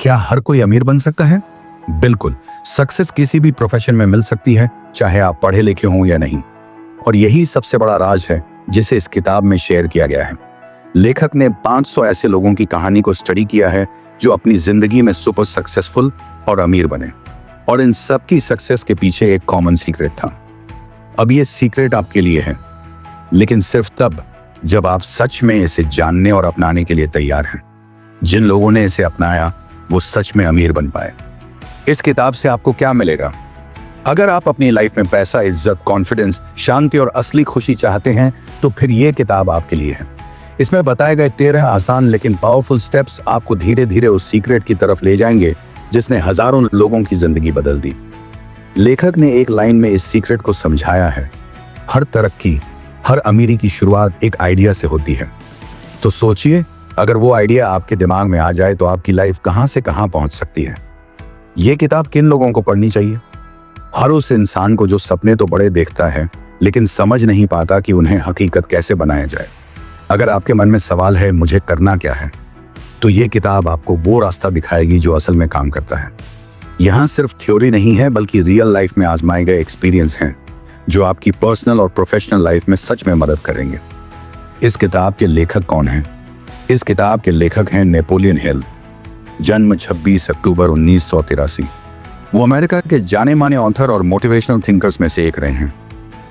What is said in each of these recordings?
क्या हर कोई अमीर बन सकता है? बिल्कुल। सक्सेस किसी भी प्रोफेशन में मिल सकती है, चाहे आप पढ़े लिखे हों या नहीं। और यही सबसे बड़ा राज है जिसे इस किताब में शेयर किया गया है। लेखक ने 500 ऐसे लोगों की कहानी को स्टडी किया है जो अपनी जिंदगी में सुपर सक्सेसफुल और अमीर बने, और इन सब की सक्सेस के पीछे एक कॉमन सीक्रेट था। अब ये सीक्रेट आपके लिए है, लेकिन सिर्फ तब जब आप सच में इसे जानने और अपनाने के लिए तैयार हैं। जिन लोगों ने इसे अपनाया वो सच में अमीर बन पाए। इस किताब से आपको क्या मिलेगा? अगर आप अपनी लाइफ में पैसा, इज्जत, कॉन्फिडेंस, शांति और असली खुशी चाहते हैं तो फिर ये किताब आपके लिए है। इसमें बताए गए 13 आसान लेकिन पावरफुल स्टेप्स आपको धीरे धीरे उस सीक्रेट की तरफ ले जाएंगे जिसने हजारों लोगों की जिंदगी बदल दी। लेखक ने एक लाइन में इस सीक्रेट को समझाया है, हर तरक्की, हर अमीरी की शुरुआत एक आइडिया से होती है। तो सोचिए, अगर वो आइडिया आपके दिमाग में आ जाए तो आपकी लाइफ कहां से कहां पहुंच सकती है। ये किताब किन लोगों को पढ़नी चाहिए? हर उस इंसान को जो सपने तो बड़े देखता है लेकिन समझ नहीं पाता कि उन्हें हकीकत कैसे बनाया जाए। अगर आपके मन में सवाल है मुझे करना क्या है, तो ये किताब आपको वो रास्ता दिखाएगी जो असल में काम करता है। यहाँ सिर्फ थ्योरी नहीं है बल्कि रियल लाइफ में आजमाए गए एक्सपीरियंस हैं जो आपकी पर्सनल और प्रोफेशनल लाइफ में सच में मदद करेंगे। इस किताब के लेखक कौन हैं? इस किताब के लेखक हैं नेपोलियन हिल। जन्म 26 अक्टूबर 1983। वो अमेरिका के जाने माने ऑथर और मोटिवेशनल थिंकर्स में से एक रहे हैं।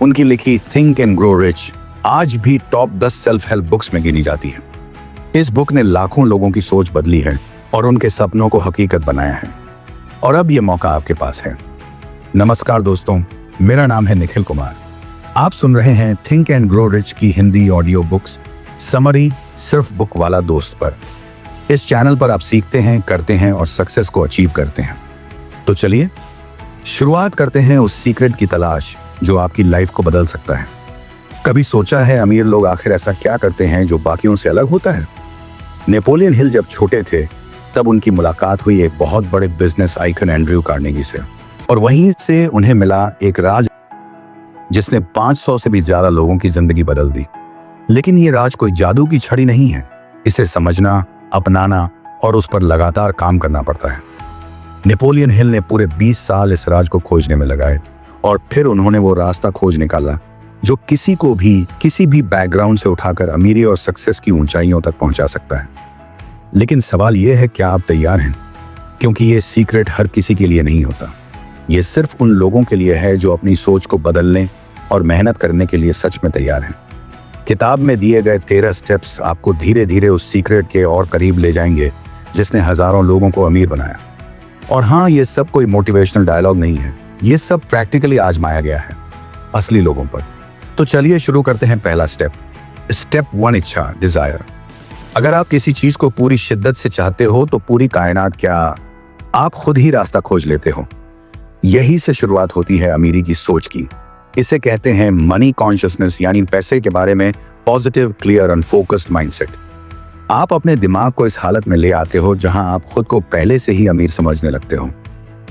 उनकी लिखी थिंक एंड ग्रो रिच आज भी टॉप 10 सेल्फ हेल्प बुक्स में गिनी जाती है। इस बुक ने लाखों लोगों की सोच बदली है और उनके सपनों को हकीकत बनाया है। और अब ये मौका आपके पास है। नमस्कार दोस्तों, मेरा नाम है निखिल कुमार। आप सुन रहे हैं थिंक एंड ग्रो रिच की हिंदी ऑडियो बुक्स समरी सिर्फ बुक वाला दोस्त पर। इस चैनल पर आप सीखते हैं, करते हैं और सक्सेस को अचीव करते हैं। तो चलिए शुरुआत करते हैं उस सीक्रेट की तलाश जो आपकी लाइफ को बदल सकता है। कभी सोचा है अमीर लोग आखिर ऐसा क्या करते हैं जो बाकियों से अलग होता है? नेपोलियन हिल जब छोटे थे तब उनकी मुलाकात हुई एक बहुत बड़े बिजनेस आइकन एंड्रयू कार्नेगी से, और वहीं से उन्हें मिला एक राज जिसने 500 से भी ज्यादा लोगों की जिंदगी बदल दी। लेकिन ये राज कोई जादू की छड़ी नहीं है। इसे समझना, अपनाना और उस पर लगातार काम करना पड़ता है। नेपोलियन हिल ने पूरे 20 साल इस राज को खोजने में लगाए और फिर उन्होंने वो रास्ता खोज निकाला जो किसी को भी किसी भी बैकग्राउंड से उठाकर अमीरी और सक्सेस की ऊंचाइयों तक पहुंचा सकता है। लेकिन सवाल यह है, क्या आप तैयार हैं? क्योंकि ये सीक्रेट हर किसी के लिए नहीं होता। ये सिर्फ उन लोगों के लिए है जो अपनी सोच को बदलने और मेहनत करने के लिए सच में तैयार हैं। किताब में दिए गए 13 स्टेप्स आपको धीरे धीरे उस सीक्रेट के और करीब ले जाएंगे जिसने हजारों लोगों को अमीर बनाया। और हाँ, ये सब कोई मोटिवेशनल डायलॉग नहीं है, ये सब प्रैक्टिकली आजमाया गया है असली लोगों पर। तो चलिए शुरू करते हैं। पहला स्टेप, स्टेप 1, इच्छा, डिजायर। अगर आप किसी चीज को पूरी शिद्दत से चाहते हो तो पूरी कायनात क्या, आप खुद ही रास्ता खोज लेते हो। यही से शुरुआत होती है अमीरी की सोच की। इसे कहते हैं मनी कॉन्शियसनेस, यानी पैसे के बारे में positive, clear and focused mindset. आप अपने दिमाग को इस हालत में ले आते हो जहां आप खुद को पहले से ही अमीर समझने लगते हो,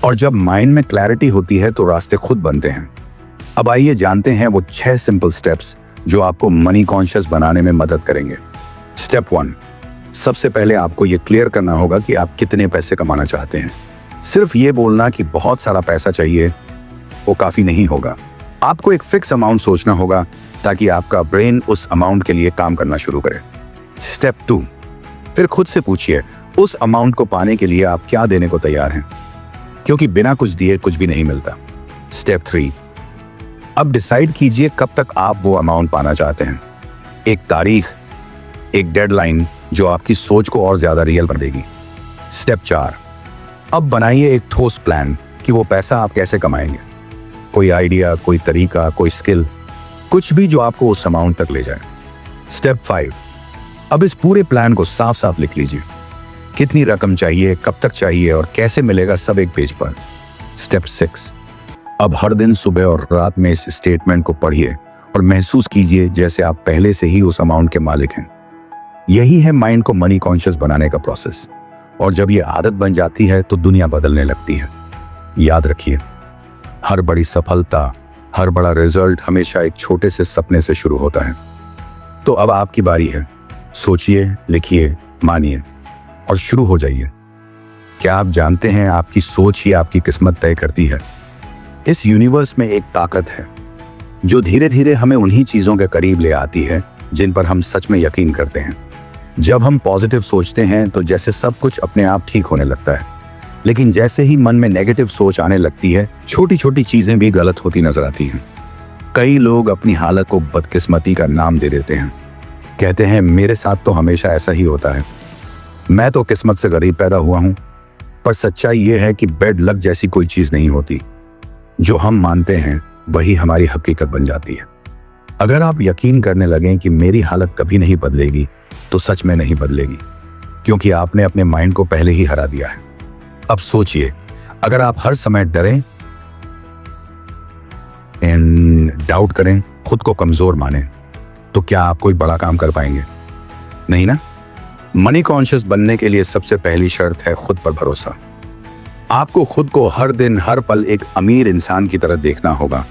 और जब माइंड में क्लैरिटी होती है तो रास्ते खुद बनते हैं। अब आइए जानते हैं वो 6 सिंपल स्टेप्स जो आपको मनी कॉन्शियस बनाने में मदद करेंगे। स्टेप 1, सबसे पहले आपको ये क्लियर करना होगा कि आप कितने पैसे कमाना चाहते हैं। सिर्फ ये बोलना कि बहुत सारा पैसा चाहिए वो काफी नहीं होगा। आपको एक फिक्स अमाउंट सोचना होगा ताकि आपका ब्रेन उस अमाउंट के लिए काम करना शुरू करे। स्टेप 2, फिर खुद से पूछिए उस अमाउंट को पाने के लिए आप क्या देने को तैयार हैं, क्योंकि बिना कुछ दिए कुछ भी नहीं मिलता। स्टेप 3, अब डिसाइड कीजिए कब तक आप वो अमाउंट पाना चाहते हैं। एक तारीख, एक डेडलाइन जो आपकी सोच को और ज्यादा रियल बना देगी। स्टेप 4, अब बनाइए एक ठोस प्लान कि वो पैसा आप कैसे कमाएंगे। कोई आइडिया, कोई तरीका, कोई स्किल, कुछ भी जो आपको उस अमाउंट तक ले जाए। स्टेप 5, अब इस पूरे प्लान को साफ साफ लिख लीजिए। कितनी रकम चाहिए, कब तक चाहिए और कैसे मिलेगा, सब एक पेज पर। स्टेप 6, अब हर दिन सुबह और रात में इस स्टेटमेंट को पढ़िए और महसूस कीजिए जैसे आप पहले से ही उस अमाउंट के मालिक हैं। यही है माइंड को मनी कॉन्शियस बनाने का प्रोसेस, और जब ये आदत बन जाती है तो दुनिया बदलने लगती है। याद रखिए, हर बड़ी सफलता, हर बड़ा रिजल्ट हमेशा एक छोटे से सपने से शुरू होता है। तो अब आपकी बारी है। सोचिए, लिखिए, मानिए और शुरू हो जाइए। क्या आप जानते हैं आपकी सोच ही आपकी किस्मत तय करती है। इस यूनिवर्स में एक ताकत है जो धीरे धीरे हमें उन्हीं चीजों के करीब ले आती है जिन पर हम सच में यकीन करते हैं। जब हम पॉजिटिव सोचते हैं तो जैसे सब कुछ अपने आप ठीक होने लगता है, लेकिन जैसे ही मन में नेगेटिव सोच आने लगती है, छोटी छोटी चीजें भी गलत होती नजर आती हैं। कई लोग अपनी हालत को बदकिस्मती का नाम दे देते हैं। कहते हैं मेरे साथ तो हमेशा ऐसा ही होता है, मैं तो किस्मत से गरीब पैदा हुआ हूं। पर सच्चाई यह है कि बेड लक जैसी कोई चीज नहीं होती। जो हम मानते हैं वही हमारी हकीकत बन जाती है। अगर आप यकीन करने लगें कि मेरी हालत कभी नहीं बदलेगी, तो सच में नहीं बदलेगी, क्योंकि आपने अपने माइंड को पहले ही हरा दिया है। अब सोचिए, अगर आप हर समय डरें, डाउट करें, खुद को कमजोर माने, तो क्या आप कोई बड़ा काम कर पाएंगे? नहीं ना। मनी कॉन्शियस बनने के लिए सबसे पहली शर्त है खुद पर भरोसा। आपको खुद को हर दिन हर पल एक अमीर इंसान की तरह देखना होगा,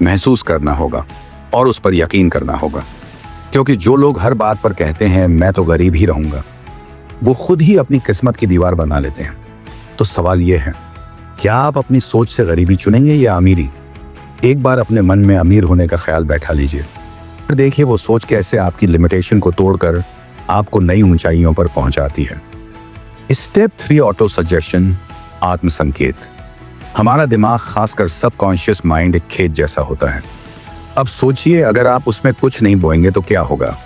महसूस करना होगा और उस पर यकीन करना होगा। क्योंकि जो लोग हर बात पर कहते हैं मैं तो गरीब ही रहूंगा, वो खुद ही अपनी किस्मत की दीवार बना लेते हैं। तो सवाल यह है, क्या आप अपनी सोच से गरीबी चुनेंगे या अमीरी? एक बार अपने मन में अमीर होने का ख्याल बैठा लीजिए, फिर देखिए वो सोच कैसे आपकी लिमिटेशन को तोड़कर आपको नई ऊंचाइयों पर पहुंचाती है। स्टेप 3, ऑटो सजेशन, आत्म संकेत। हमारा दिमाग, खासकर सबकॉन्शियस माइंड, एक खेत जैसा होता है। अब सोचिए, अगर आप उसमें कुछ नहीं बोएंगे तो क्या होगा?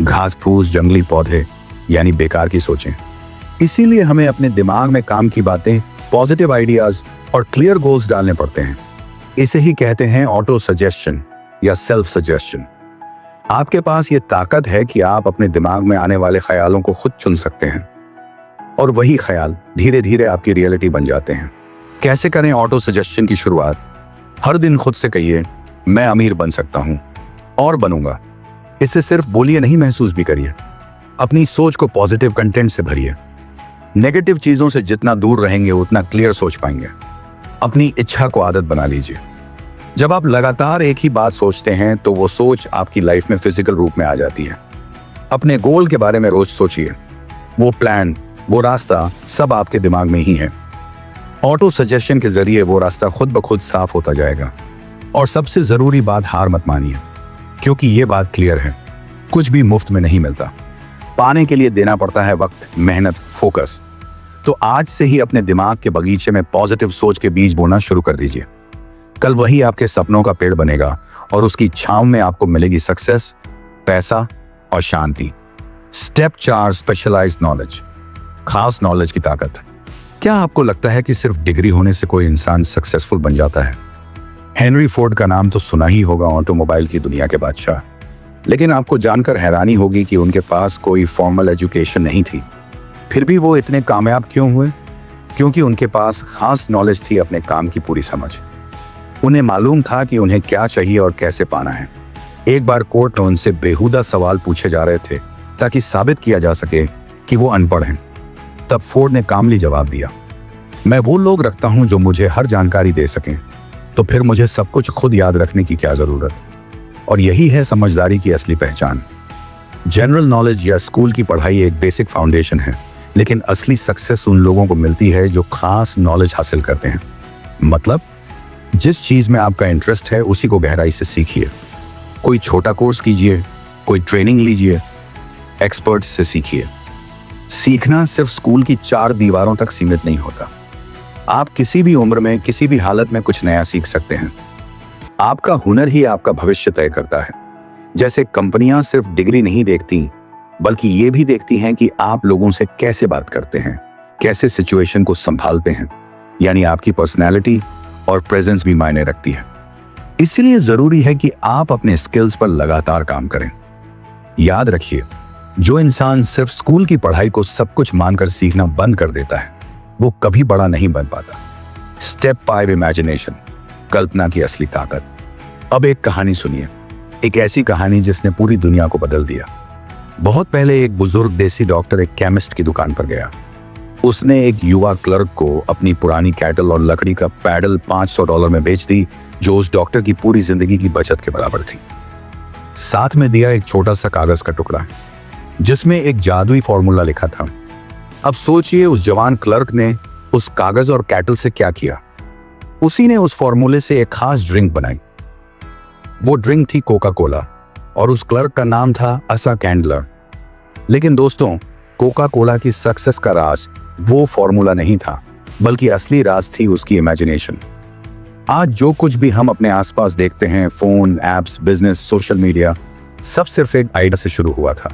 घास फूस, जंगली पौधे, यानी बेकार की सोचें। इसीलिए हमें अपने दिमाग में काम की बातें, पॉजिटिव आइडियाज और क्लियर गोल्स डालने पड़ते हैं। इसे ही कहते हैं ऑटो सजेशन या सेल्फ सजेशन। आपके पास ये ताकत है कि आप अपने दिमाग में आने वाले ख्यालों को खुद चुन सकते हैं और वही ख्याल धीरे धीरे आपकी रियलिटी बन जाते हैं। कैसे करें ऑटो सजेशन की शुरुआत? हर दिन खुद से कहिए, मैं अमीर बन सकता हूं और बनूंगा। इसे सिर्फ बोलिए नहीं, महसूस भी करिए। अपनी सोच को पॉजिटिव कंटेंट से भरिए। नेगेटिव चीजों से जितना दूर रहेंगे उतना क्लियर सोच पाएंगे। अपनी इच्छा को आदत बना लीजिए। जब आप लगातार एक ही बात सोचते हैं तो वो सोच आपकी लाइफ में फिजिकल रूप में आ जाती है। अपने गोल के बारे में रोज सोचिए। वो प्लान, वो रास्ता सब आपके दिमाग में ही है। ऑटो सजेशन के जरिए वो रास्ता खुद ब खुद साफ होता जाएगा। और सबसे जरूरी बात, हार मत मानिए, क्योंकि ये बात क्लियर है, कुछ भी मुफ्त में नहीं मिलता। पाने के लिए देना पड़ता है वक्त, मेहनत, फोकस। तो आज से ही अपने दिमाग के बगीचे में पॉजिटिव सोच के बीज बोना शुरू कर दीजिए। कल वही आपके सपनों का पेड़ बनेगा और उसकी छांव में आपको मिलेगी सक्सेस, पैसा और शांति। स्टेप 4, स्पेशलाइज्ड नॉलेज, खास नॉलेज की ताकत। क्या आपको लगता है कि सिर्फ डिग्री होने से कोई इंसान सक्सेसफुल बन जाता है? हेनरी फोर्ड का नाम तो सुना ही होगा, ऑटोमोबाइल की दुनिया के बादशाह। लेकिन आपको जानकर हैरानी होगी कि उनके पास कोई फॉर्मल एजुकेशन नहीं थी। फिर भी वो इतने कामयाब क्यों हुए? क्योंकि उनके पास खास नॉलेज थी, अपने काम की पूरी समझ। उन्हें मालूम था कि उन्हें क्या चाहिए और कैसे पाना है। एक बार कोर्ट में उनसे बेहुदा सवाल पूछे जा रहे थे ताकि साबित किया जा सके कि वो अनपढ़ हैं। तब फोर्ड ने कामली जवाब दिया, मैं वो लोग रखता हूं जो मुझे हर जानकारी दे सकें, तो फिर मुझे सब कुछ खुद याद रखने की क्या जरूरत? और यही है समझदारी की असली पहचान। जनरल नॉलेज या स्कूल की पढ़ाई एक बेसिक फाउंडेशन है, लेकिन असली सक्सेस उन लोगों को मिलती है जो खास नॉलेज हासिल करते हैं। मतलब जिस चीज में आपका इंटरेस्ट है उसी को गहराई से सीखिए। कोई छोटा कोर्स कीजिए, कोई ट्रेनिंग लीजिए, एक्सपर्ट से सीखिए। सीखना सिर्फ स्कूल की 4 दीवारों तक सीमित नहीं होता। आप किसी भी उम्र में, किसी भी हालत में कुछ नया सीख सकते हैं। आपका हुनर ही आपका भविष्य तय करता है। जैसे कंपनियां सिर्फ डिग्री नहीं देखती, बल्कि ये भी देखती हैं कि आप लोगों से कैसे बात करते हैं, कैसे सिचुएशन को संभालते हैं। यानी आपकी पर्सनैलिटी और प्रेजेंस भी मायने रखती है। इसलिए जरूरी है कि आप अपने स्किल्स पर लगातार काम करें। याद रखिए, जो इंसान सिर्फ स्कूल की पढ़ाई को सब कुछ मानकर सीखना बंद कर देता है, वो कभी बड़ा नहीं बन पाता। स्टेप 5, इमेजिनेशन, कल्पना की असली ताकत। अब एक कहानी सुनिए, एक ऐसी कहानी जिसने पूरी दुनिया को बदल दिया। बहुत पहले एक बुजुर्ग देसी डॉक्टर एक केमिस्ट की दुकान पर गया। उसने एक युवा क्लर्क को अपनी पुरानी कैटल और लकड़ी का पैडल $500 में बेच दी, जो उस डॉक्टर की पूरी जिंदगी की बचत के बराबर थी। साथ में दिया एक छोटा सा कागज का टुकड़ा जिसमें एक जादुई फॉर्मूला लिखा था। अब सोचिए उस जवान क्लर्क ने उस कागज और कैटल से क्या किया। उसी ने उस फॉर्मूले से एक खास ड्रिंक बनाई। वो ड्रिंक थी कोका कोला और उस क्लर्क का नाम था असा कैंडलर। लेकिन दोस्तों, कोका कोला की सक्सेस का राज वो फॉर्मूला नहीं था, बल्कि असली राज थी उसकी इमेजिनेशन। आज जो कुछ भी हम अपने आसपास देखते हैं, phone, apps, business, social media, सब सिर्फ एक आइडिया से शुरू हुआ था।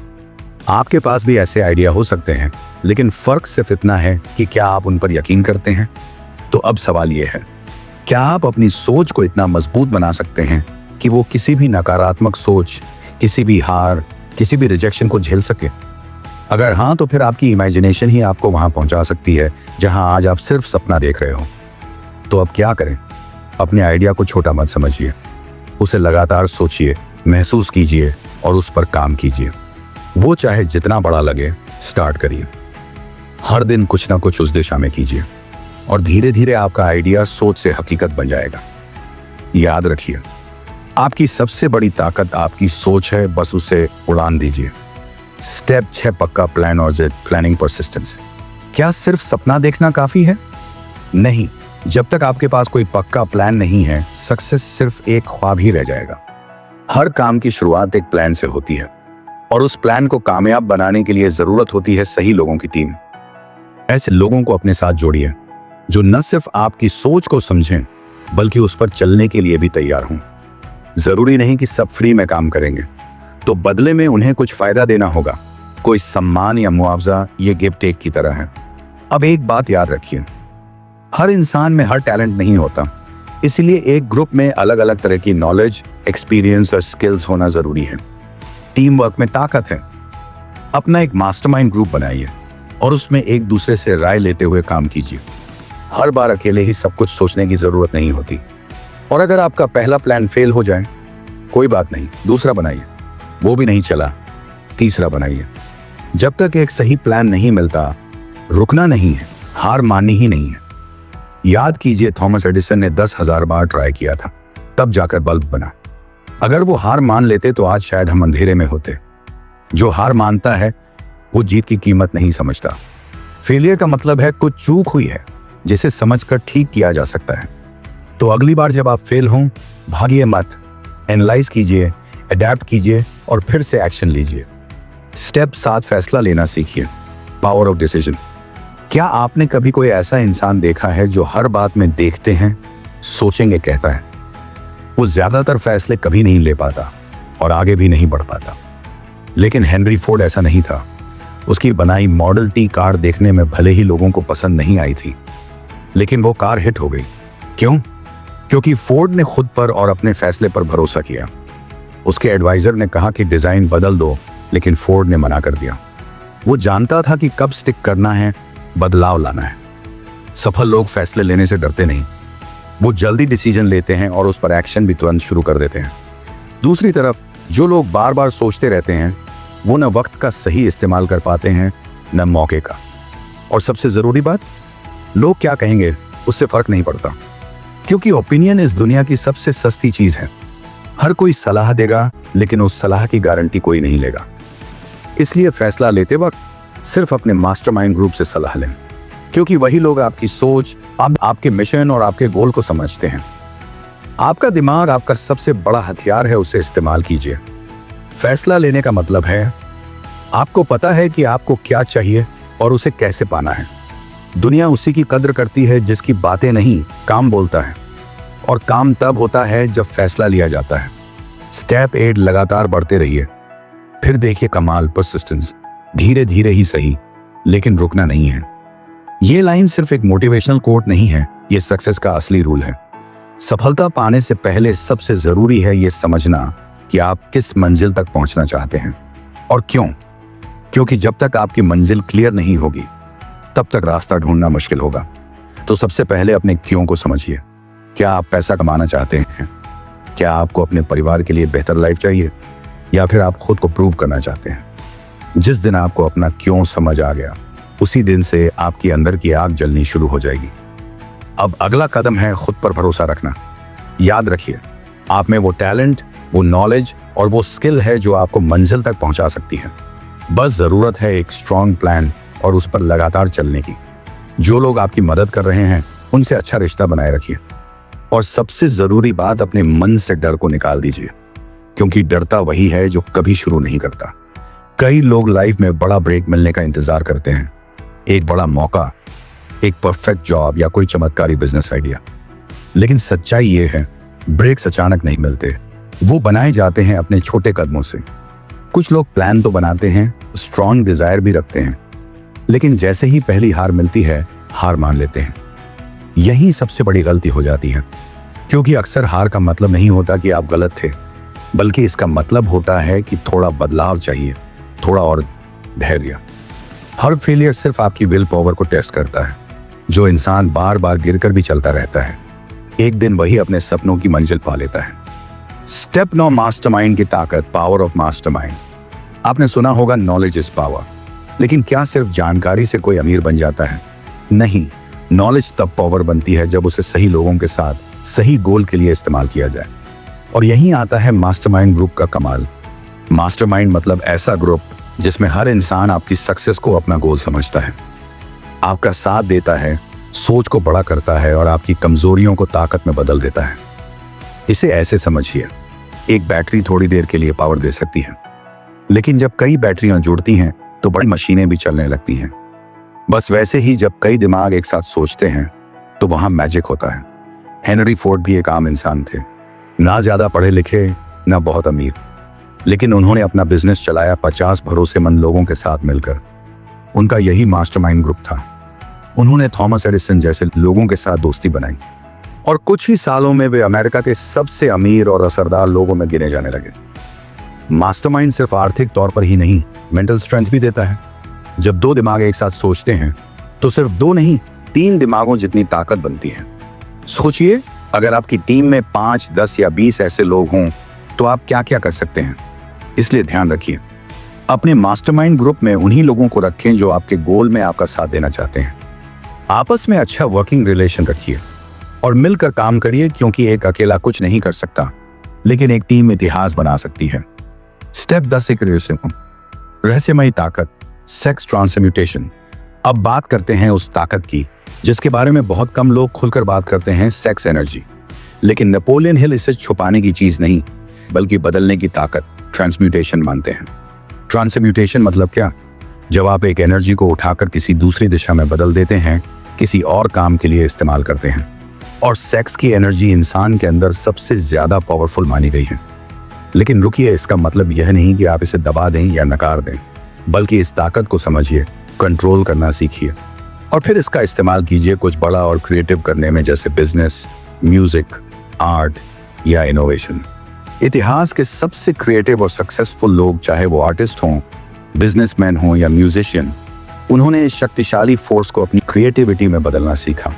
आपके पास भी ऐसे आइडिया हो सकते हैं, लेकिन फर्क सिर्फ इतना है कि क्या आप उन पर यकीन करते हैं। तो अब सवाल यह है, क्या आप अपनी सोच को इतना मजबूत बना सकते हैं कि वो किसी भी नकारात्मक सोच, किसी भी हार, किसी भी रिजेक्शन को झेल सके? अगर हाँ, तो फिर आपकी इमेजिनेशन ही आपको वहां पहुंचा सकती है जहां आज आप सिर्फ सपना देख रहे हो। तो अब क्या करें? अपने आइडिया को छोटा मत समझिए, उसे लगातार सोचिए, महसूस कीजिए और उस पर काम कीजिए। वो चाहे जितना बड़ा लगे, स्टार्ट करिए। हर दिन कुछ ना कुछ उस दिशा में कीजिए और धीरे धीरे आपका आइडिया सोच से हकीकत बन जाएगा। याद रखिए, आपकी सबसे बड़ी ताकत आपकी सोच है, बस उसे उड़ान दीजिए। स्टेप 6, पक्का प्लान और Z, प्लानिंग परसिस्टेंस। क्या सिर्फ सपना देखना काफी है? नहीं, जब तक आपके पास कोई पक्का प्लान नहीं है, सक्सेस सिर्फ एक ख्वाब ही रह जाएगा। हर काम की शुरुआत एक प्लान से होती है और उस प्लान को कामयाब बनाने के लिए जरूरत होती है सही लोगों की टीम। ऐसे लोगों को अपने साथ जोड़िए जो न सिर्फ आपकी सोच को समझें, बल्कि उस पर चलने के लिए भी तैयार हों। जरूरी नहीं कि सब फ्री में काम करेंगे, तो बदले में उन्हें कुछ फायदा देना होगा। कोई सम्मान या मुआवजा, ये गिव टेक की तरह है। अब एक बात याद रखिए, हर इंसान में हर टैलेंट नहीं होता, इसलिए एक ग्रुप में अलग अलग तरह की नॉलेज, एक्सपीरियंस और स्किल्स होना जरूरी है। टीम वर्क में ताकत है। अपना एक मास्टरमाइंड ग्रुप बनाइए और उसमें एक दूसरे से राय लेते हुए काम कीजिए। हर बार अकेले ही सब कुछ सोचने की जरूरत नहीं होती। और अगर आपका पहला प्लान फेल हो जाए, कोई बात नहीं, दूसरा बनाइए। वो भी नहीं चला, तीसरा बनाइए। जब तक एक सही प्लान नहीं मिलता, रुकना नहीं है, हार माननी ही नहीं है। याद कीजिए, थॉमस एडिसन ने 10,000 बार ट्राई किया था, तब जाकर बल्ब बना। अगर वो हार मान लेते तो आज शायद हम अंधेरे में होते। जो हार मानता है वो जीत की कीमत नहीं समझता। फेलियर का मतलब है कुछ चूक हुई है जिसे समझकर ठीक किया जा सकता है। तो अगली बार जब आप फेल हों, भागिए मत, एनालाइज कीजिए, अडेप्ट कीजिए और फिर से एक्शन लीजिए। स्टेप 7, फैसला लेना सीखिए, पावर ऑफ डिसीजन। क्या आपने कभी कोई ऐसा इंसान देखा है जो हर बात में देखते हैं, सोचेंगे कहता है? वो ज्यादातर फैसले कभी नहीं ले पाता और आगे भी नहीं बढ़ पाता। लेकिन हेनरी फोर्ड ऐसा नहीं था। उसकी बनाई मॉडल टी कार देखने में भले ही लोगों को पसंद नहीं आई थी, लेकिन वो कार हिट हो गई। क्यों? क्योंकि फोर्ड ने खुद पर और अपने फैसले पर भरोसा किया। उसके एडवाइजर ने कहा कि डिजाइन बदल दो, लेकिन फोर्ड ने मना कर दिया। वो जानता था कि कब स्टिक करना है, बदलाव लाना है। सफल लोग फैसले लेने से डरते नहीं, वो जल्दी डिसीजन लेते हैं और उस पर एक्शन भी तुरंत शुरू कर देते हैं। दूसरी तरफ जो लोग बार बार सोचते रहते हैं, वो न वक्त का सही इस्तेमाल कर पाते हैं, न मौके का। और सबसे जरूरी बात, लोग क्या कहेंगे उससे फर्क नहीं पड़ता, क्योंकि ओपिनियन इस दुनिया की सबसे सस्ती चीज है। हर कोई सलाह देगा, लेकिन उस सलाह की गारंटी कोई नहीं लेगा। इसलिए फैसला लेते वक्त सिर्फ अपने मास्टरमाइंड ग्रुप से सलाह लें, क्योंकि वही लोग आपकी सोच, आपके मिशन और आपके गोल को समझते हैं। आपका दिमाग आपका सबसे बड़ा हथियार है, उसे इस्तेमाल कीजिए। फैसला लेने का मतलब है आपको पता है कि आपको क्या चाहिए और उसे कैसे पाना है। दुनिया उसी की कद्र करती है जिसकी बातें नहीं, काम बोलता है। और काम तब होता है जब फैसला लिया जाता है। स्टेप 8, लगातार बढ़ते रहिए। फिर देखिए कमाल, परसिस्टेंस। धीरे धीरे ही सही, लेकिन रुकना नहीं है। ये लाइन सिर्फ एक मोटिवेशनल कोट नहीं है, ये सक्सेस का असली रूल है। सफलता पाने से पहले सबसे जरूरी है ये समझना कि आप किस मंजिल तक पहुंचना चाहते हैं और क्यों। क्योंकि जब तक आपकी मंजिल क्लियर नहीं होगी, तब तक रास्ता ढूंढना मुश्किल होगा। तो सबसे पहले अपने क्यों को समझिए। क्या आप पैसा कमाना चाहते हैं? क्या आपको अपने परिवार के लिए बेहतर लाइफ चाहिए? या फिर आप खुद को प्रूव करना चाहते हैं? जिस दिन आपको अपना क्यों समझ आ गया, उसी दिन से आपकी अंदर की आग जलनी शुरू हो जाएगी। अब अगला कदम है खुद पर भरोसा रखना। याद रखिए, आप में वो टैलेंट, वो नॉलेज और वो स्किल है जो आपको मंजिल तक पहुंचा सकती है। बस जरूरत है एक स्ट्रॉन्ग प्लान और उस पर लगातार चलने की। जो लोग आपकी मदद कर रहे हैं उनसे अच्छा रिश्ता बनाए रखिए। और सबसे जरूरी बात, अपने मन से डर को निकाल दीजिए, क्योंकि डरता वही है जो कभी शुरू नहीं करता। कई लोग लाइफ में बड़ा ब्रेक मिलने का इंतजार करते हैं, एक बड़ा मौका, एक परफेक्ट जॉब या कोई चमत्कारी बिजनेस आइडिया। लेकिन सच्चाई ये है, ब्रेक्स अचानक नहीं मिलते, वो बनाए जाते हैं अपने छोटे कदमों से। कुछ लोग प्लान तो बनाते हैं, स्ट्रॉन्ग डिजायर भी रखते हैं, लेकिन जैसे ही पहली हार मिलती है हार मान लेते हैं। यही सबसे बड़ी गलती हो जाती है, क्योंकि अक्सर हार का मतलब नहीं होता कि आप गलत थे, बल्कि इसका मतलब होता है कि थोड़ा बदलाव चाहिए, थोड़ा और धैर्य। हर फेलियर सिर्फ आपकी विल पावर को टेस्ट करता है। जो इंसान बार बार गिरकर भी चलता रहता है, एक दिन वही अपने सपनों की मंजिल पा लेता है। स्टेप 9, मास्टरमाइंड की ताकत, पावर ऑफ मास्टरमाइंड। आपने सुना होगा नॉलेज इज पावर, लेकिन क्या सिर्फ जानकारी से कोई अमीर बन जाता है? नहीं, नॉलेज तब पावर बनती है जब उसे सही लोगों के साथ सही गोल के लिए इस्तेमाल किया जाए। और यहीं आता है मास्टरमाइंड ग्रुप का कमाल। मास्टरमाइंड मतलब ऐसा ग्रुप जिसमें हर इंसान आपकी सक्सेस को अपना गोल समझता है, आपका साथ देता है, सोच को बड़ा करता है और आपकी कमजोरियों को ताकत में बदल देता है। इसे ऐसे समझिए, एक बैटरी थोड़ी देर के लिए पावर दे सकती है, लेकिन जब कई बैटरियां जुड़ती हैं तो बड़ी मशीनें भी चलने लगती हैं। बस वैसे ही जब कई दिमाग एक साथ सोचते हैं तो वहां मैजिक होता है। हेनरी फोर्ड भी एक आम इंसान थे, ना ज्यादा पढ़े लिखे, ना बहुत अमीर, लेकिन उन्होंने अपना बिजनेस चलाया 50 भरोसेमंद लोगों के साथ मिलकर। उनका यही मास्टरमाइंड ग्रुप था। उन्होंने थॉमस एडिसन जैसे लोगों के साथ दोस्ती बनाई और कुछ ही सालों में वे अमेरिका के सबसे अमीर और असरदार लोगों में गिने जाने लगे। मास्टरमाइंड सिर्फ आर्थिक तौर पर ही नहीं, मेंटल स्ट्रेंथ भी देता है। जब दो दिमाग एक साथ सोचते हैं तो सिर्फ दो नहीं, 3 दिमागों जितनी ताकत बनती है। सोचिए, अगर आपकी टीम में 5, 10 या 20 ऐसे लोग हों तो आप क्या क्या कर सकते हैं। इसलिए ध्यान रखिए, अपने मास्टरमाइंड ग्रुप में उन्हीं लोगों को रखें जो आपके गोल में आपका साथ देना चाहते हैं। आपस में अच्छा वर्किंग रिलेशन रखिए और मिलकर काम करिए, क्योंकि एक अकेला कुछ नहीं कर सकता, लेकिन एक टीम इतिहास बना सकती है। स्टेप 10, एक रहस्यमयी ताकत, सेक्स ट्रांसम्यूटेशन। अब बात करते हैं उस ताकत की जिसके बारे में बहुत कम लोग खुलकर बात करते हैं, सेक्स एनर्जी। लेकिन नेपोलियन हिल इसे छुपाने की चीज नहीं, बल्कि बदलने की ताकत, ट्रांसम्यूटेशन मानते हैं। ट्रांसम्यूटेशन मतलब क्या? जब आप एक एनर्जी को उठाकर किसी दूसरी दिशा में बदल देते हैं, किसी और काम के लिए इस्तेमाल करते हैं। और सेक्स की एनर्जी इंसान के अंदर सबसे ज्यादा पावरफुल मानी गई है। लेकिन रुकिए, इसका मतलब यह नहीं कि आप इसे दबा दें या नकार दें, बल्कि इस ताकत को समझिए, कंट्रोल करना सीखिए और फिर इसका इस्तेमाल कीजिए कुछ बड़ा और क्रिएटिव करने में, जैसे बिजनेस, म्यूजिक, आर्ट या इनोवेशन। इतिहास के सबसे क्रिएटिव और सक्सेसफुल लोग, चाहे वो आर्टिस्ट हों, बिजनेसमैन हों या म्यूजिशियन, उन्होंने इस शक्तिशाली फोर्स को अपनी क्रिएटिविटी में बदलना सीखा।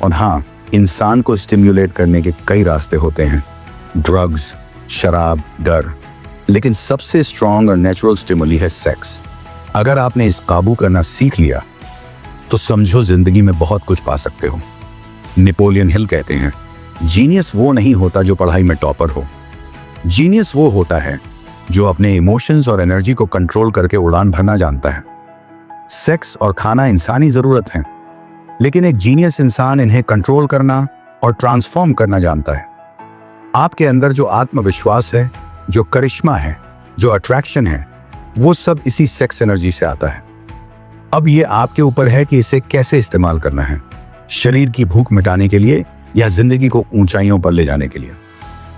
और हाँ, इंसान को स्टिम्युलेट करने के कई रास्ते होते हैं, ड्रग्स, शराब, डर, लेकिन सबसे स्ट्रॉन्ग और नेचुरल स्टिमुली है सेक्स। अगर आपने इस काबू करना सीख लिया तो समझो जिंदगी में बहुत कुछ पा सकते हो। नेपोलियन हिल कहते हैं, जीनियस वो नहीं होता जो पढ़ाई में टॉपर हो, जीनियस वो होता है जो अपने इमोशंस और एनर्जी को कंट्रोल करके उड़ान भरना जानता है। सेक्स और खाना इंसानी जरूरत है, लेकिन एक जीनियस इंसान इन्हें कंट्रोल करना और ट्रांसफॉर्म करना जानता है। आपके अंदर जो आत्मविश्वास है, जो करिश्मा है, जो अट्रैक्शन है, वो सब इसी सेक्स एनर्जी से आता है। अब ये आपके ऊपर है कि इसे कैसे इस्तेमाल करना है, शरीर की भूख मिटाने के लिए या जिंदगी को ऊंचाइयों पर ले जाने के लिए।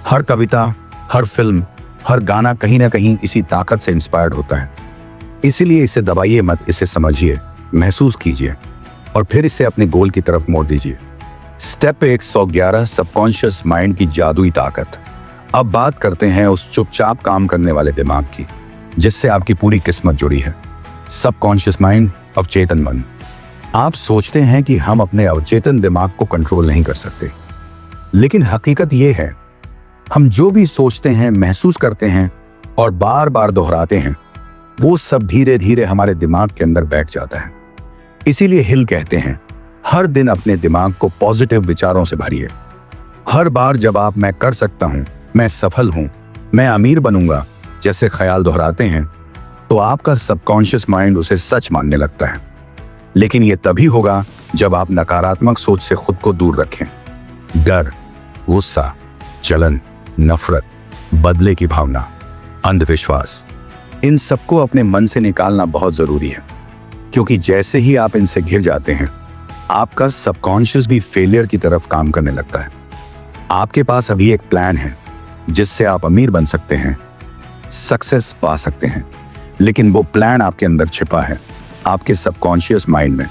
हर कविता, हर फिल्म, हर गाना कहीं ना कहीं इसी ताकत से इंस्पायर्ड होता है। इसीलिए इसे दबाइए मत, इसे समझिए, महसूस कीजिए और फिर इसे अपने गोल की तरफ मोड़ दीजिए। स्टेप 111, सबकॉन्शियस माइंड की जादुई ताकत। अब बात करते हैं उस चुपचाप काम करने वाले दिमाग की, जिससे आपकी पूरी किस्मत जुड़ी है। सबकॉन्शियस माइंड, अवचेतन मन। आप सोचते हैं कि हम अपने अवचेतन दिमाग को कंट्रोल नहीं कर सकते, लेकिन हकीकत यह है, हम जो भी सोचते हैं, महसूस करते हैं और बार बार दोहराते हैं, वो सब धीरे धीरे हमारे दिमाग के अंदर बैठ जाता है। इसीलिए हिल कहते हैं, हर दिन अपने दिमाग को पॉजिटिव विचारों से भरिए। हर बार जब आप मैं कर सकता हूं, मैं सफल हूं, मैं अमीर बनूंगा जैसे ख्याल दोहराते हैं, तो आपका सबकॉन्शियस माइंड उसे सच मानने लगता है। लेकिन यह तभी होगा जब आप नकारात्मक सोच से खुद को दूर रखें। डर, गुस्सा, जलन, नफरत, बदले की भावना, अंधविश्वास, इन सबको अपने मन से निकालना बहुत जरूरी है, क्योंकि जैसे ही आप इनसे घिर जाते हैं, आपका सबकॉन्शियस भी फेलियर की तरफ काम करने लगता है। आपके पास अभी एक प्लान है जिससे आप अमीर बन सकते हैं, सक्सेस पा सकते हैं, लेकिन वो प्लान आपके अंदर छिपा है, आपके सबकॉन्शियस माइंड में।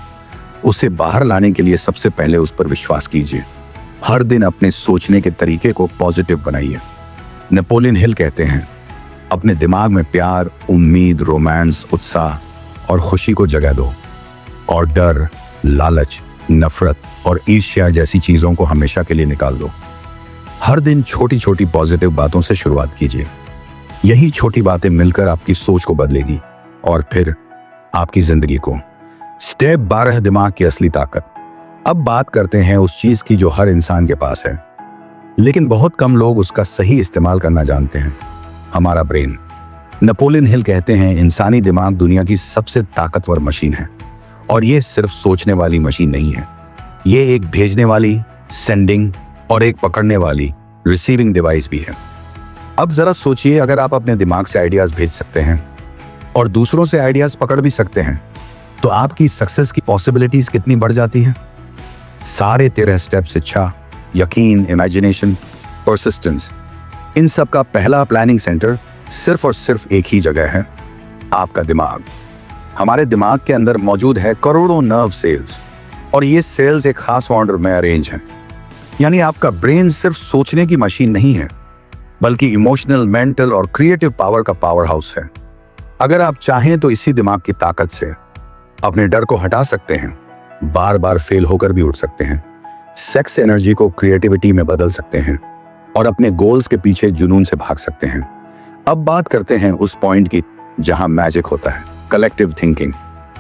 उसे बाहर लाने के लिए सबसे पहले उस पर विश्वास कीजिए। हर दिन अपने सोचने के तरीके को पॉजिटिव बनाइए। नेपोलियन हिल कहते हैं, अपने दिमाग में प्यार, उम्मीद, रोमांस, उत्साह और खुशी को जगह दो, और डर, लालच, नफरत और ईर्ष्या जैसी चीजों को हमेशा के लिए निकाल दो। हर दिन छोटी छोटी पॉजिटिव बातों से शुरुआत कीजिए। यही छोटी बातें मिलकर आपकी सोच को बदलेगी और फिर आपकी जिंदगी को। स्टेप 12, दिमाग की असली ताकत। अब बात करते हैं उस चीज की जो हर इंसान के पास है, लेकिन बहुत कम लोग उसका सही इस्तेमाल करना जानते हैं, हमारा ब्रेन। नेपोलियन हिल कहते हैं, इंसानी दिमाग दुनिया की सबसे ताकतवर मशीन है, और ये सिर्फ सोचने वाली मशीन नहीं है, ये एक भेजने वाली, सेंडिंग, और एक पकड़ने वाली, रिसीविंग डिवाइस भी है। अब जरा सोचिए, अगर आप अपने दिमाग से आइडियाज भेज सकते हैं और दूसरों से आइडियाज पकड़ भी सकते हैं, तो आपकी सक्सेस की पॉसिबिलिटीज कितनी बढ़ जाती हैं। सारे 13 स्टेप्स, इच्छा, यकीन, इमेजिनेशन, परसिस्टेंस, इन सब का पहला प्लानिंग सेंटर सिर्फ और सिर्फ एक ही जगह है, आपका दिमाग। हमारे दिमाग के अंदर मौजूद है करोड़ों नर्व सेल्स, और ये सेल्स एक खास ऑर्डर में अरेंज हैं। यानी आपका ब्रेन सिर्फ सोचने की मशीन नहीं है, बल्कि इमोशनल, मेंटल और क्रिएटिव पावर का पावर हाउस है। अगर आप चाहें तो इसी दिमाग की ताकत से अपने डर को हटा सकते हैं, बार बार फेल होकर भी उठ सकते हैं, सेक्स एनर्जी को क्रिएटिविटी में बदल सकते हैं, और अपने गोल्स के पीछे जुनून से भाग सकते हैं। अब बात करते हैं उस पॉइंट की जहां मैजिक होता है, कलेक्टिव थिंकिंग।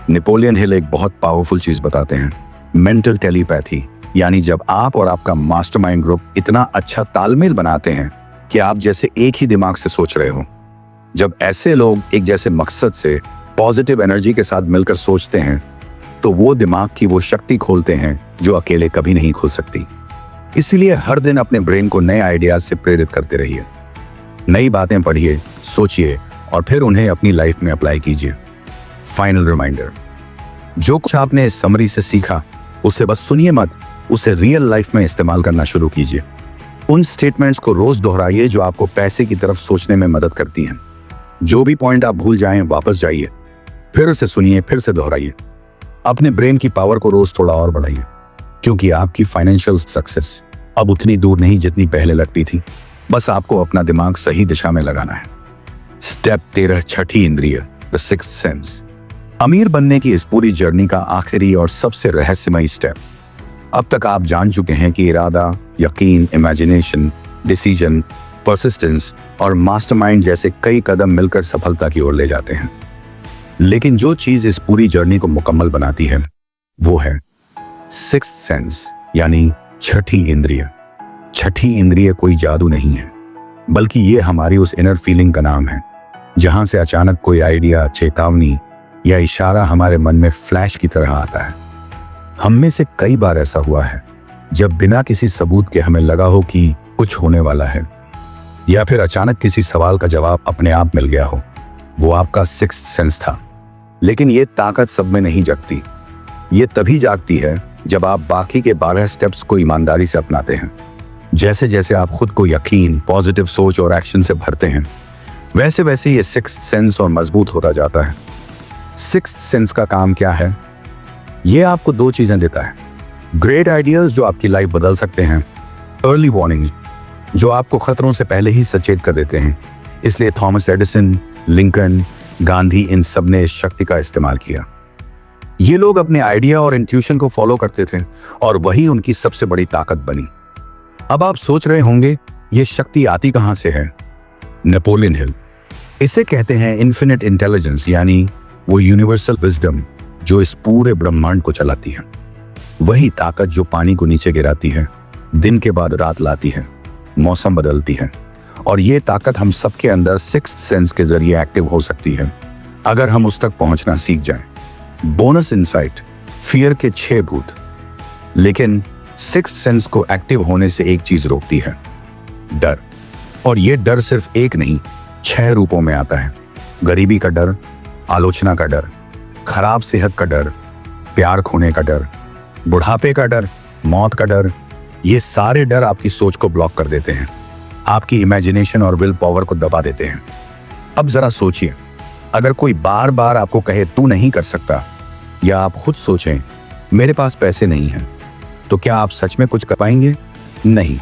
नेपोलियन हिल एक बहुत पावरफुल चीज बताते हैं, मेंटल टेलीपैथी। यानी जब आप और आपका मास्टरमाइंड ग्रुप इतना अच्छा तालमेल बनाते हैं कि आप जैसे एक ही दिमाग से सोच रहे हो। जब ऐसे लोग एक जैसे मकसद से पॉजिटिव एनर्जी के साथ मिलकर सोचते हैं, तो वो दिमाग की वो शक्ति खोलते हैं जो अकेले कभी नहीं खुल सकती। इसीलिए हर दिन अपने ब्रेन को नए आइडियाज से प्रेरित करते रहिए। नई बातें पढ़िए, सोचिए, और फिर उन्हें अपनी लाइफ में अप्लाई कीजिए। फाइनल रिमाइंडर, जो कुछ आपने इस समरी से सीखा, उसे बस सुनिए मत, उसे रियल लाइफ में इस्तेमाल करना शुरू कीजिए। उन स्टेटमेंट्स को रोज दोहराइए जो आपको पैसे की तरफ सोचने में मदद करती हैं। जो भी पॉइंट आप भूल जाएं, वापस जाइए, फिर उसे सुनिए, फिर से दोहराइए। अपने ब्रेन की पावर को रोज थोड़ा और बढ़ाइए, क्योंकि आपकी फाइनेंशियल सक्सेस अब उतनी दूर नहीं जितनी पहले लगती थी। बस आपको अपना दिमाग सही दिशा में लगाना है। स्टेप 13, छठी इंद्रिय, द सिक्स्थ सेंस। अमीर बनने की इस पूरी जर्नी का आखिरी और सबसे रहस्यमयी स्टेप। अब तक आप जान चुके हैं कि इरादा, यकीन, इमेजिनेशन, डिसीजन, परसिस्टेंस और मास्टरमाइंड जैसे कई कदम मिलकर सफलता की ओर ले जाते हैं। लेकिन जो चीज इस पूरी जर्नी को मुकम्मल बनाती है, वो है सिक्स्थ सेंस, यानी छठी इंद्रिय। छठी इंद्रिय कोई जादू नहीं है, बल्कि ये हमारी उस इनर फीलिंग का नाम है, जहां से अचानक कोई आइडिया, चेतावनी या इशारा हमारे मन में फ्लैश की तरह आता है। हम में से कई बार ऐसा हुआ है जब बिना किसी सबूत के हमें लगा हो कि कुछ होने वाला है, या फिर अचानक किसी सवाल का जवाब अपने आप मिल गया हो। वो आपका सिक्स्थ सेंस था। लेकिन ये ताकत सब में नहीं जगती। ये तभी जागती है जब आप बाकी के 12 स्टेप्स को ईमानदारी से अपनाते हैं। जैसे जैसे आप खुद को यकीन, पॉजिटिव सोच और एक्शन से भरते हैं, वैसे वैसे ये सिक्स्थ सेंस और मजबूत होता जाता है। सिक्स्थ सेंस का काम क्या है? ये आपको 2 चीजें देता है, ग्रेट आइडियाज जो आपकी लाइफ बदल सकते हैं, अर्ली वार्निंग जो आपको खतरों से पहले ही सचेत कर देते हैं। इसलिए थॉमस एडिसन, लिंकन, गांधी, इन सब ने इस शक्ति का इस्तेमाल किया। ये लोग अपने आइडिया और इंट्यूशन को फॉलो करते थे, और वही उनकी सबसे बड़ी ताकत बनी। अब आप सोच रहे होंगे, ये शक्ति आती कहां से है? नेपोलियन हिल इसे कहते हैं इन्फिनिट इंटेलिजेंस, यानी वो यूनिवर्सल विजडम जो इस पूरे ब्रह्मांड को चलाती है। वही ताकत जो पानी को नीचे गिराती है, दिन के बाद रात लाती है, मौसम बदलती है। और ये ताकत हम सबके अंदर सिक्स्थ सेंस के जरिए एक्टिव हो सकती है। अगर हम उस तक पहुंचना सीख जाएं। बोनस इंसाइट, फियर के 6 भूत। लेकिन सिक्स्थ सेंस को एक्टिव होने से एक चीज रोकती है, डर। और ये डर सिर्फ एक नहीं, 6 रूपों में आता है। गरीबी का डर, आलोचना का डर, खराब सेहत का डर, प्यार खोने का डर, बुढ़ापे का डर, मौत का डर। ये सारे डर आपकी सोच को ब्लॉक कर देते हैं, आपकी इमेजिनेशन और विल पावर को दबा देते हैं। अब जरा सोचिए, अगर कोई बार बार आपको कहे तू नहीं कर सकता, या आप खुद सोचें मेरे पास पैसे नहीं हैं, तो क्या आप सच में कुछ कर पाएंगे? नहीं।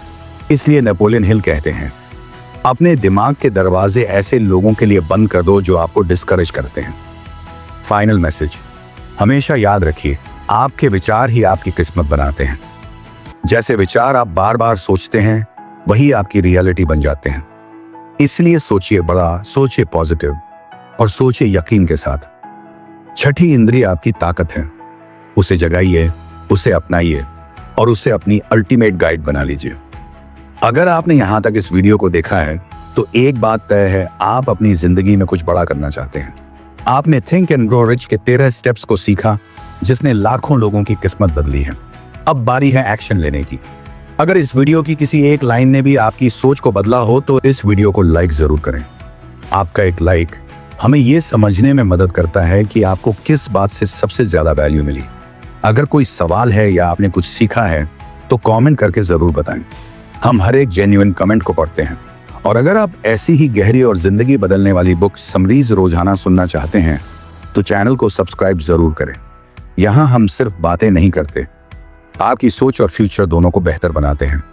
इसलिए नेपोलियन हिल कहते हैं, अपने दिमाग के दरवाजे ऐसे लोगों के लिए बंद कर दो जो आपको डिस्करेज करते हैं। फाइनल मैसेज, हमेशा याद रखिए, आपके विचार ही आपकी किस्मत बनाते हैं। जैसे विचार आप बार बार सोचते हैं, वही आपकी रियलिटी बन जाते हैं। इसलिए सोचिए बड़ा, सोचिए पॉजिटिव, और सोचिए यकीन के साथ। छठी इंद्रिय आपकी ताकत है, उसे जगाइए, उसे अपनाइए और उसे अपनी अल्टीमेट गाइड बना लीजिए। अगर आपने यहां तक इस वीडियो को देखा है तो एक बात तय है, आप अपनी जिंदगी में कुछ बड़ा करना चाहते हैं। आपने थिंक एंड ग्रो रिच के 13 स्टेप्स को सीखा, जिसने लाखों लोगों की किस्मत बदली है। अब बारी है एक्शन लेने की। अगर इस वीडियो की किसी एक लाइन ने भी आपकी सोच को बदला हो तो इस वीडियो को लाइक जरूर करें। आपका एक लाइक हमें यह समझने में मदद करता है कि आपको किस बात से सबसे ज्यादा वैल्यू मिली। अगर कोई सवाल है या आपने कुछ सीखा है तो कमेंट करके जरूर बताएं। हम हर एक जेन्युइन कमेंट को पढ़ते हैं। और अगर आप ऐसी ही गहरी और जिंदगी बदलने वाली बुक समरीज रोजाना सुनना चाहते हैं तो चैनल को सब्सक्राइब जरूर करें। यहाँ हम सिर्फ बातें नहीं करते, आपकी सोच और फ्यूचर दोनों को बेहतर बनाते हैं।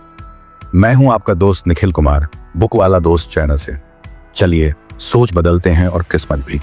मैं हूं आपका दोस्त निखिल कुमार, बुक वाला दोस्त चैनल से। चलिए सोच बदलते हैं और किस्मत भी।